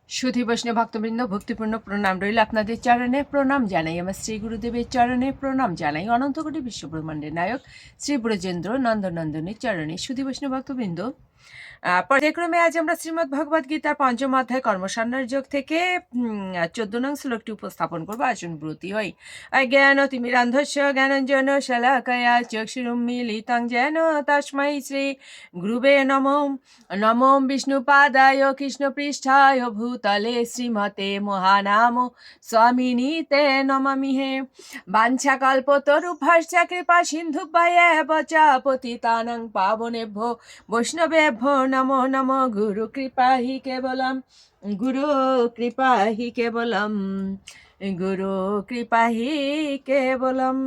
সুধী বৈষ্ণব ভক্তবৃন্দ, ভক্তিপূর্ণ প্রণাম রইল আপনাদের চরণে। প্রণাম জানাই আমার শ্রী গুরুদেবের চরণে, প্রণাম জানাই অনন্তকোটি বিশ্বব্রহ্মাণ্ডের নায়ক শ্রী ব্রজেন্দ্র নন্দনন্দনের চরণে। সুধী বৈষ্ণব ভক্তবৃন্দ, পর্যায়ক্রমে আজ আমরা শ্রীমদ্ ভগবদ গীতার পঞ্চম অধ্যায় কর্মসান্যার যোগ থেকে 14 নং শ্লোকটি উপস্থাপন করবো। আসুন ব্রতী হই। জ্ঞান তিমিরান্ধস্য জ্ঞানঞ্জন শলাকয়া চক্ষুরুন্মীলিতং যেন তস্मै শ্রী গুরুবে নমঃ। নমো বিষ্ণুপাদায় কৃষ্ণপৃষ্ঠায় ভূতলে শ্রীমতে মহানাম স্বামিনীতে নমামিহে। বাঞ্ছাকল্পতরুভ্যশ্চ কৃপা সিন্ধুভ্যেব চ পতিতানাং পাবনেভ্যো বৈষ্ণবেভ্যো নমো নমো। গুরু কৃপা হি কেবলম, গুরু কৃপা হি কেবলম, গুরু কৃপা হি কেবলম।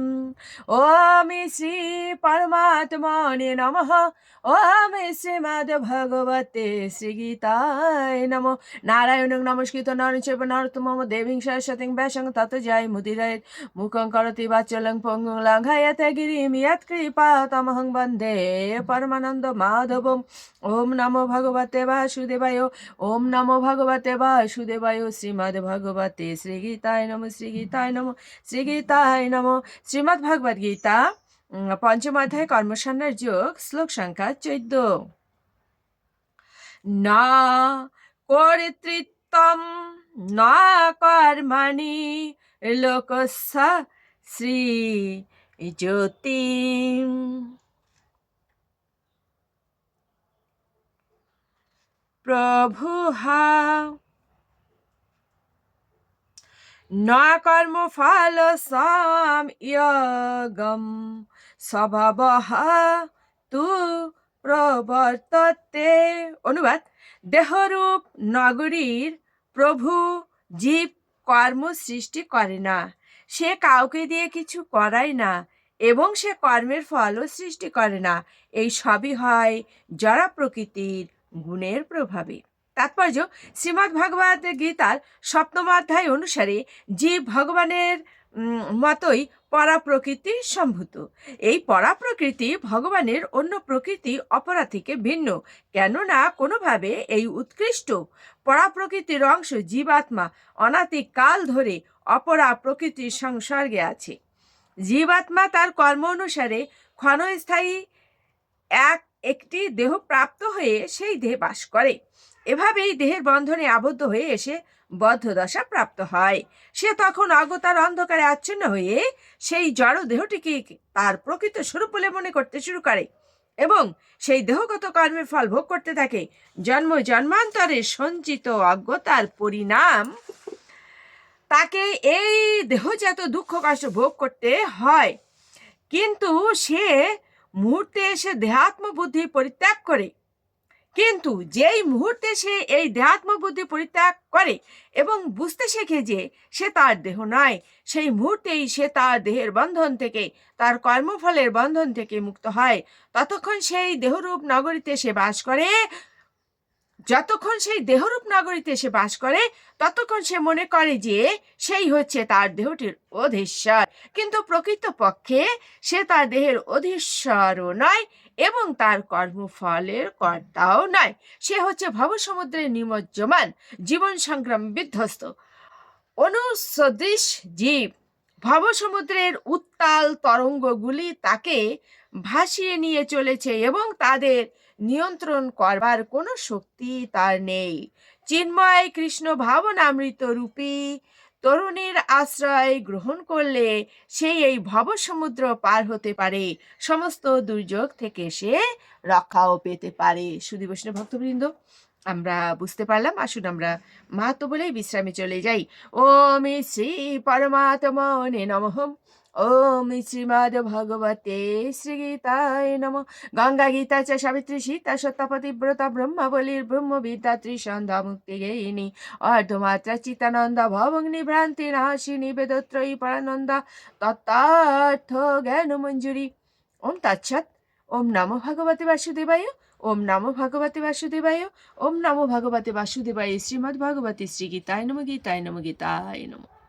ওম শ্রী পরমাত্মনে নমঃ। ওম শ্রীমদ্ ভগবতে শ্রীগীতায় নমঃ। নারায়ণং নমস্কৃত নরং চৈব নরোত্তমং দেবীং সরস্বতীং ব্যাসং ততো জয় মুদিরয়েৎ মুখং করোতি বাচালং পঙ্গুং লঙ্ঘয়তে গিরিম যৎকৃপাতমহং বন্দে পরমানন্দ মাধবম। ওম নমো ভগবতে বাসুদেবায়, ওম নমো ভগবতে বাসুদেবায়। শ্রীমদ্ ভগবতে শ্রীগীতায় নমঃ, শ্রীগীতায় নমঃ, শ্রীগীতায় নমঃ। শ্রীমদ্ ভগবদ গীতা পঞ্চম অধ্যায় কর্মসান্যার যোগ, শ্লোক সংখ্যা 14। না কর্তৃত্বম না কর্মণি লোকস্য শ্রী জ্যোতি। প্রভুহা না কর্মফল সংয়োগম স্বভাবঃ তু প্রবর্ততে। অনুবাদ: দেহরূপ নগরীর প্রভু জীব কর্ম সৃষ্টি করে না, সে কাউকে দিয়ে কিছু করায় না এবং সে কর্মের ফলও সৃষ্টি করে না। এই সবই হয় জড় প্রকৃতির গুণের প্রভাবে। তাৎপর্য: শ্রীমদ্ ভগবদ গীতার সপ্তম অধ্যায় অনুসারে জীব ভগবানের মতোই পরাপ্রকৃতি সম্ভূত। এই পরাপ্রকৃতি ভগবানের অন্য প্রকৃতি অপরা থেকে ভিন্ন, কেননা কোনোভাবে এই উৎকৃষ্ট পরাপ্রকৃতির অংশ জীবাত্মা অনাদি কাল ধরে অপরা প্রকৃতির সংসর্গে আছে। জীবাত্মা তার কর্ম অনুসারে ক্ষণস্থায়ী একটি দেহ প্রাপ্ত হয়ে সেই দেহে বাস করে। এভাবেই দেহের বন্ধনে আবদ্ধ হয়ে এসে বদ্ধদশা প্রাপ্ত হয়। সে তখন অজ্ঞতার অন্ধকারে আচ্ছন্ন হয়ে সেই জড় দেহটিকে তার প্রকৃত স্বরূপ বলে মনে করতে শুরু করে এবং সেই দেহগত কর্মের ফল ভোগ করতে থাকে। জন্ম জন্মান্তরে সঞ্চিত অজ্ঞতার পরিণাম তাকে এই দেহজাত দুঃখ কষ্ট ভোগ করতে হয়। কিন্তু সে মুহূর্তে এসে দেহাত্ম বুদ্ধি পরিত্যাগ করে, কিন্তু যেই মুহূর্তে সে এই দেহাত্ম বুদ্ধি পরিত্যাগ করে এবং বুঝতে শেখে যে সে তার দেহ নয়, সেই মুহূর্তেই সে তার দেহের বন্ধন থেকে, তার কর্মফলের বন্ধন থেকে মুক্ত হয়। ততক্ষণ সেই দেহরূপ নগরীতে সে বাস করে, যতক্ষণ সেই দেহরূপ নগরীতে সে বাস করে ততক্ষণ সে মনে করে যে সেই হচ্ছে তার দেহটির অধীশ্বর, কিন্তু প্রকৃতপক্ষে সে তার দেহের অধীশ্বরও নয় এবং তার কর্মফলের কর্তাও নয়। সে হচ্ছে ভবসমুদ্রে নিমজ্জমান, জীবন সংগ্রাম বিধ্বস্ত অনুসদৃশ জীব। ভবসমুদ্রের উত্তাল তরঙ্গগুলি তাকে ভাসিয়ে নিয়ে চলেছে এবং তাদের নিয়ন্ত্রণ করবার কোনো শক্তি তার নেই। চিন্ময় কৃষ্ণ ভাবনামৃত রূপী তরুণীর আশ্রয় গ্রহণ করলে সেই এই ভবসমুদ্র পার হতে পারে, সমস্ত দুর্যোগ থেকে সে রক্ষাও পেতে পারে। সুধী বৈষ্ণব ভক্তবৃন্দ, আমরা বুঝতে পারলাম। আসুন আমরা মাহাত্ম্য বলেই বিশ্রামে চলে যাই। ওম শ্রী পরমাত্মনে নমঃ। ওম শ্রীমদ্ ভগবতে শ্রীগীতায় নমঃ। গঙ্গা গীতা চ সাবিত্রী সীতা সত্যপতিব্রতা ব্রহ্মাবলীর ব্রহ্মবিদ্যা ত্রিসন্ধ্যা মুক্তি গেহিনী অর্ধমাত্রা চিতানন্দা ভবগ্নি ভ্রান্তি নাশিনী বেদত্রয়ী পরানন্দা তত্ত্বার্থ জ্ঞান মঞ্জুরি। ওম তৎসৎ। ওম নমো ভগবতে বাসুদেবায়। ওম নমো ভগবতে বাসুদেবায়। ওম নমো ভগবতে বাসুদেবায়। শ্রীমদ্ ভগবতে শ্রীগীতায় নমঃ। গীতায় নমঃ। গীতায় নমঃ।